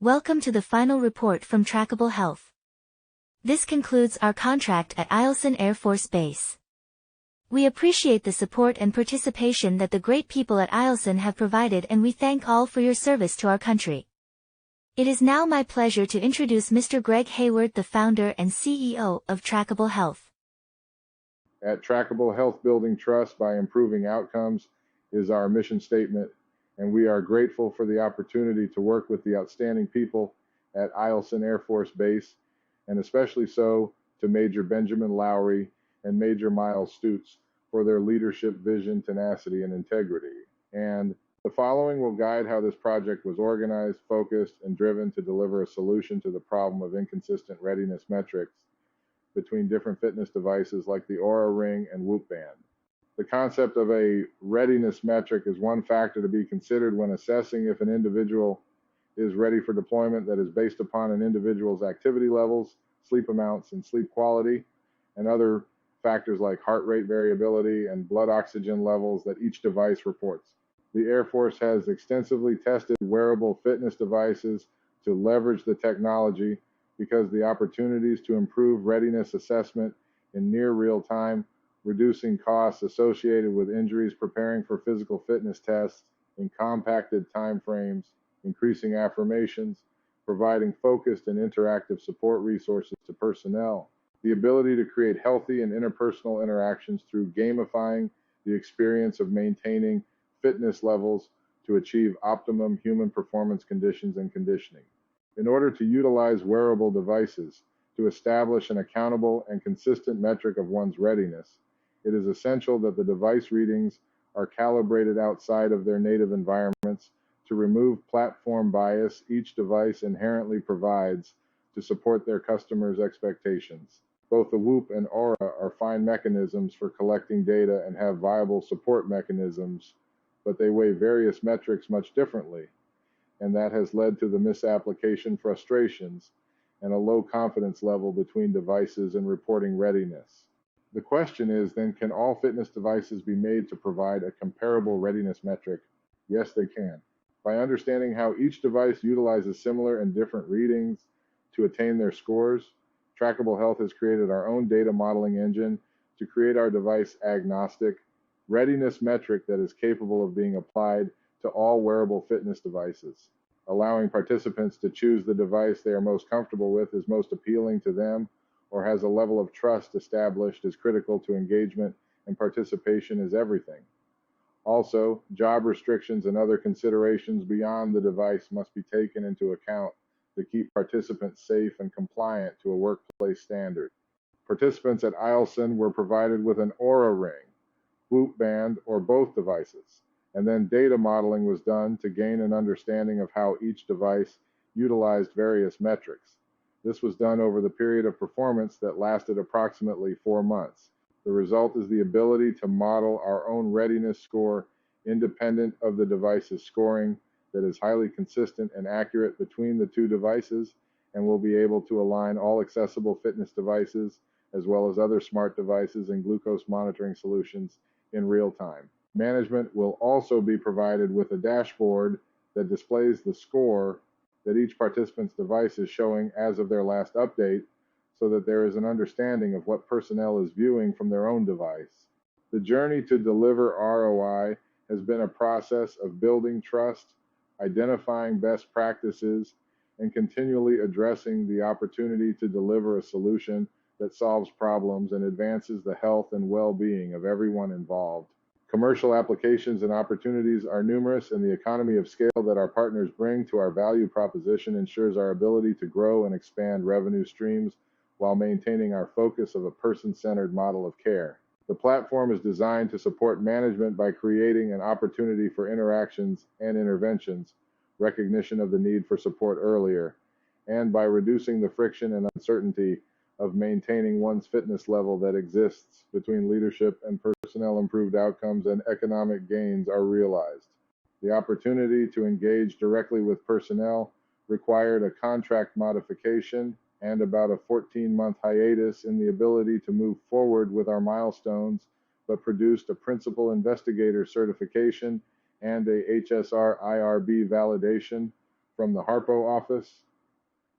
Welcome to the final report from Trackable Health. This concludes our contract at Eielson Air Force Base. We appreciate the support and participation that the great people at Eielson have provided, and we thank all for your service to our country. It is now my pleasure to introduce Mr. Greg Hayward, the founder and CEO of Trackable Health. At Trackable, Health Building Trust by Improving Outcomes is our mission statement, and we are grateful for the opportunity to work with the outstanding people at Eielson Air Force Base, and especially so to Major Benjamin Lowry and Major Miles Stutz for their leadership, vision, tenacity, and integrity. And the following will guide how this project was organized, focused, and driven to deliver a solution to the problem of inconsistent readiness metrics between different fitness devices like the Oura Ring and Whoop Band. The concept of a readiness metric is one factor to be considered when assessing if an individual is ready for deployment that is based upon an individual's activity levels, sleep amounts, and sleep quality, and other factors like heart rate variability and blood oxygen levels that each device reports. The Air Force has extensively tested wearable fitness devices to leverage the technology because the opportunities to improve readiness assessment in near real time, reducing costs associated with injuries preparing for physical fitness tests in compacted time frames, increasing affirmations, providing focused and interactive support resources to personnel, the ability to create healthy and interpersonal interactions through gamifying the experience of maintaining fitness levels to achieve optimum human performance conditions and conditioning. In order to utilize wearable devices to establish an accountable and consistent metric of one's readiness, it is essential that the device readings are calibrated outside of their native environments to remove platform bias each device inherently provides to support their customers' expectations. Both the Whoop and Oura are fine mechanisms for collecting data and have viable support mechanisms, but they weigh various metrics much differently, and that has led to the misapplication frustrations and a low confidence level between devices in reporting readiness. The question is then, can all fitness devices be made to provide a comparable readiness metric? Yes, they can. By understanding how each device utilizes similar and different readings to attain their scores, Trackable Health has created our own data modeling engine to create our device agnostic readiness metric that is capable of being applied to all wearable fitness devices. Allowing participants to choose the device they are most comfortable with, is most appealing to them, or has a level of trust established is critical to engagement, and participation is everything. Also, job restrictions and other considerations beyond the device must be taken into account to keep participants safe and compliant to a workplace standard. Participants at Eielson were provided with an Oura Ring, Whoop Band, or both devices, and then data modeling was done to gain an understanding of how each device utilized various metrics. This was done over the period of performance that lasted approximately 4 months. The result is the ability to model our own readiness score independent of the device's scoring that is highly consistent and accurate between the two devices, and will be able to align all accessible fitness devices as well as other smart devices and glucose monitoring solutions in real time. Management will also be provided with a dashboard that displays the score that each participant's device is showing as of their last update, so that there is an understanding of what personnel is viewing from their own device. The journey to deliver ROI has been a process of building trust, identifying best practices, and continually addressing the opportunity to deliver a solution that solves problems and advances the health and well-being of everyone involved. Commercial applications and opportunities are numerous, and the economy of scale that our partners bring to our value proposition ensures our ability to grow and expand revenue streams while maintaining our focus of a person-centered model of care. The platform is designed to support management by creating an opportunity for interactions and interventions, recognition of the need for support earlier, and by reducing the friction and uncertainty of maintaining one's fitness level that exists between leadership and personnel. Improved outcomes and economic gains are realized. The opportunity to engage directly with personnel required a contract modification and about a 14-month hiatus in the ability to move forward with our milestones, but produced a principal investigator certification and a HSR IRB validation from the Harpo office.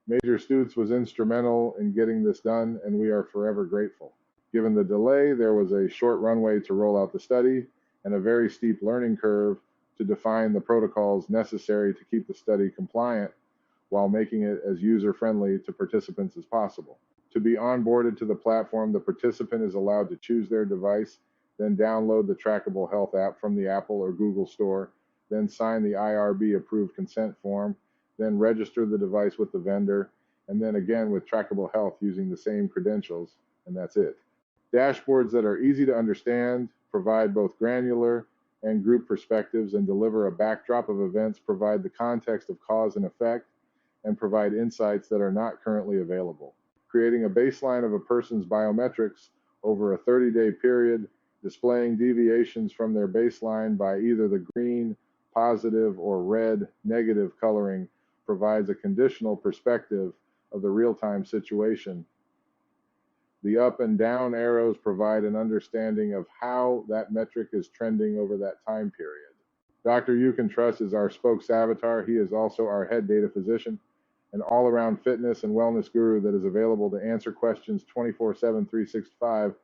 Major Stutes was instrumental in getting this done, and we are forever grateful. Given the delay, there was a short runway to roll out the study and a very steep learning curve to define the protocols necessary to keep the study compliant while making it as user-friendly to participants as possible. To be onboarded to the platform, the participant is allowed to choose their device, then download the Trackable Health app from the Apple or Google Store, then sign the IRB approved consent form, then register the device with the vendor, and then again with Trackable Health using the same credentials, and that's it. Dashboards that are easy to understand, provide both granular and group perspectives, and deliver a backdrop of events, provide the context of cause and effect, and provide insights that are not currently available. Creating a baseline of a person's biometrics over a 30-day period, displaying deviations from their baseline by either the green, positive, or red, negative coloring provides a conditional perspective of the real-time situation. The up and down arrows provide an understanding of how that metric is trending over that time period. Dr. You Can Trust is our spokes avatar. He is also our head data physician, an all-around fitness and wellness guru that is available to answer questions 24/7, 365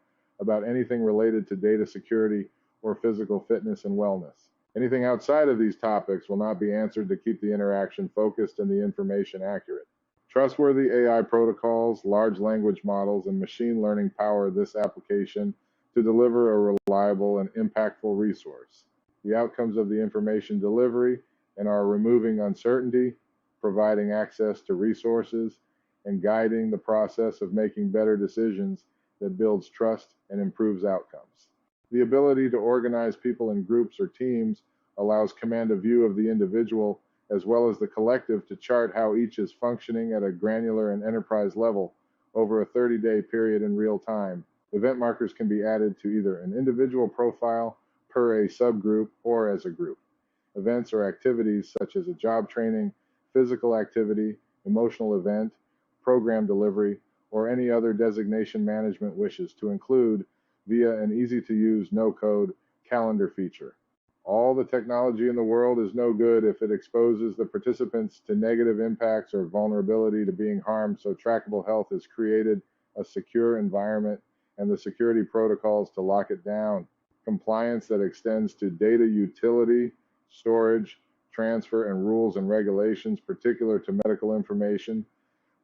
about anything related to data security or physical fitness and wellness. Anything outside of these topics will not be answered to keep the interaction focused and the information accurate. Trustworthy AI protocols, large language models, and machine learning power this application to deliver a reliable and impactful resource. The outcomes of the information delivery and are removing uncertainty, providing access to resources, and guiding the process of making better decisions that builds trust and improves outcomes. The ability to organize people in groups or teams allows command of view of the individual as well as the collective to chart how each is functioning at a granular and enterprise level over a 30-day period in real time. Event markers can be added to either an individual profile per a subgroup or as a group. Events or activities such as a job training, physical activity, emotional event, program delivery, or any other designation management wishes to include via an easy-to-use no-code calendar feature. All the technology in the world is no good if it exposes the participants to negative impacts or vulnerability to being harmed, so Trackable Health has created a secure environment and the security protocols to lock it down. Compliance that extends to data utility, storage, transfer, and rules and regulations particular to medical information,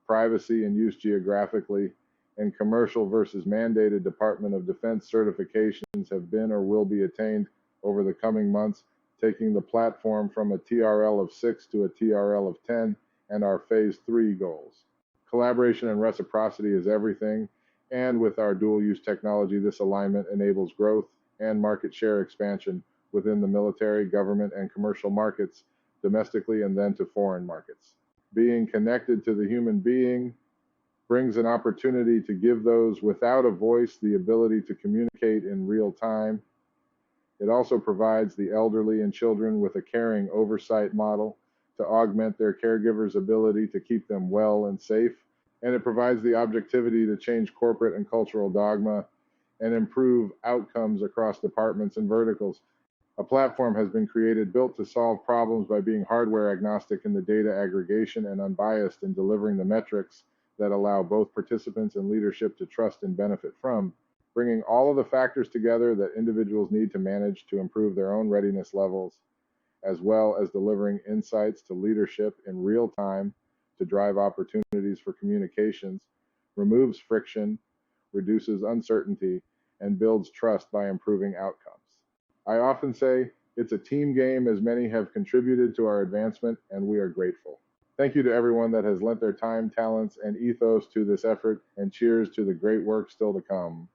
privacy and use geographically, and commercial versus mandated Department of Defense certifications have been or will be attained over the coming months, taking the platform from a TRL of 6 to a TRL of 10 and our Phase 3 goals. Collaboration and reciprocity is everything, and with our dual-use technology, this alignment enables growth and market share expansion within the military, government, and commercial markets, domestically and then to foreign markets. Being connected to the human being brings an opportunity to give those without a voice the ability to communicate in real time. It also provides the elderly and children with a caring oversight model to augment their caregivers' ability to keep them well and safe. And it provides the objectivity to change corporate and cultural dogma and improve outcomes across departments and verticals. A platform has been created built to solve problems by being hardware agnostic in the data aggregation and unbiased in delivering the metrics that allow both participants and leadership to trust and benefit from, bringing all of the factors together that individuals need to manage to improve their own readiness levels, as well as delivering insights to leadership in real time to drive opportunities for communications, removes friction, reduces uncertainty, and builds trust by improving outcomes. I often say it's a team game as many have contributed to our advancement, and we are grateful. Thank you to everyone that has lent their time, talents, and ethos to this effort, and cheers to the great work still to come.